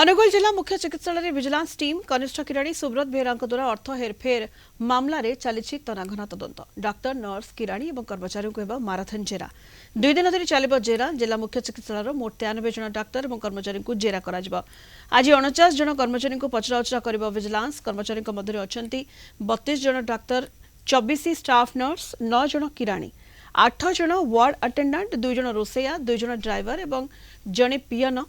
अनुगुल जिला मुख्य चिकित्सालय विजिलेंस टीम कनिष्ठ किराणी सुब्रत बेहरा द्वारा अर्थ हेरफेर मामलें चली तनाघना तदंत डाक्तर नर्स किराणी और कर्मचारी को माराथन जेरा 2 दिन धरी चलो जेरा जिला मुख्य चिकित्सालय मोट 93 जन डाक्तर और कर्मचारी को जेरा कर आज 49 जन कर्मचारी को पचराउचरा कर विजिलेंस कर्मचारी मध्य अच्छा 32 जन डाक्तर 24 स्टाफ नर्स 9 जन किराणी 8 जन वार्ड अटेंडेंट 2 जन रोसैया 2 जन ड्राइवर और जड़े पियन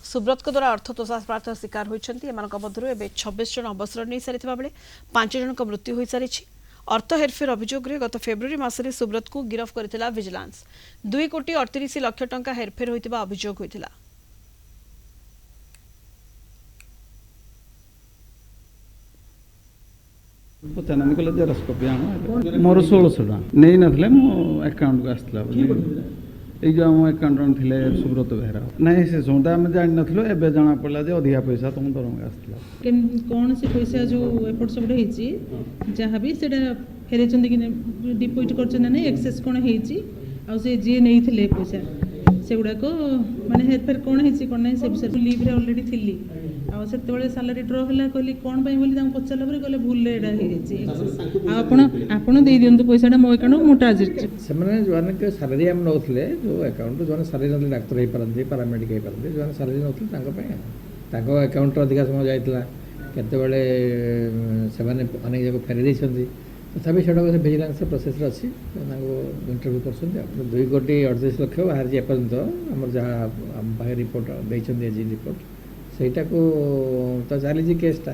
सुब्रत द्वारा अर्थ तोषाप्राप्त शिकार होती मध्य 26 जन अवसर नहीं सारी बेले 5 जन मृत्यु हो सारी अर्थ हेरफेर अभियोग गत फेब्रुआरी मासरे सुब्रत को गिरफ्त करथिला विजिलेंस 2 कोटी 38 लाख टंका हेरफेर होइतिबा अभियोग होइतिला। पचाना कहले जेरस कॉपी आनो मोर 1600 नहीं नथले मो अकाउंट को आस्तला ये जो आम अकाउंटेंट थे सुब्रत बेहरा नहीं से सुनता आम जान नथलो एबे जाना पड़ला जे अधिका पैसा तुम दरमगा आस्तला कौन से पैसा जो एपट सब होईची जहाँ भी सेटा फेरेचंद कि डिपॉजिट करछन ना एक्सेस कोन होईची आ से जे नहीं थिले पैसा सेगुडा को माने हेरफेर कोन होईची कोन नहीं से विषय लीव रे ऑलरेडी थिली आ सेते बेले सैलरी ड्रॉ होला कहली कोन पई बोली ताम पचला पर कहले भूल रे एडा होईची आ आपण दे दियंतु पैसाटा मो अकाउंट मोटा आजिर से जो के सैलरी आम नौले जो अकाउंट जो सैलरी ना डाक्तर हो पारती पारामेडिक हो पारती जो सैलरी नौले अकाउंट अधिका समय जाइला केतबेले से अनेक जगह फेरी तथापि से विजिलेंस प्रोसेस अच्छी इंटरव्यू कर 2 कोटी 38 लाख बाहर एपर्यंत आम जहाँ रिपोर्ट देखते रिपोर्ट सहीटा को तो चली केसटा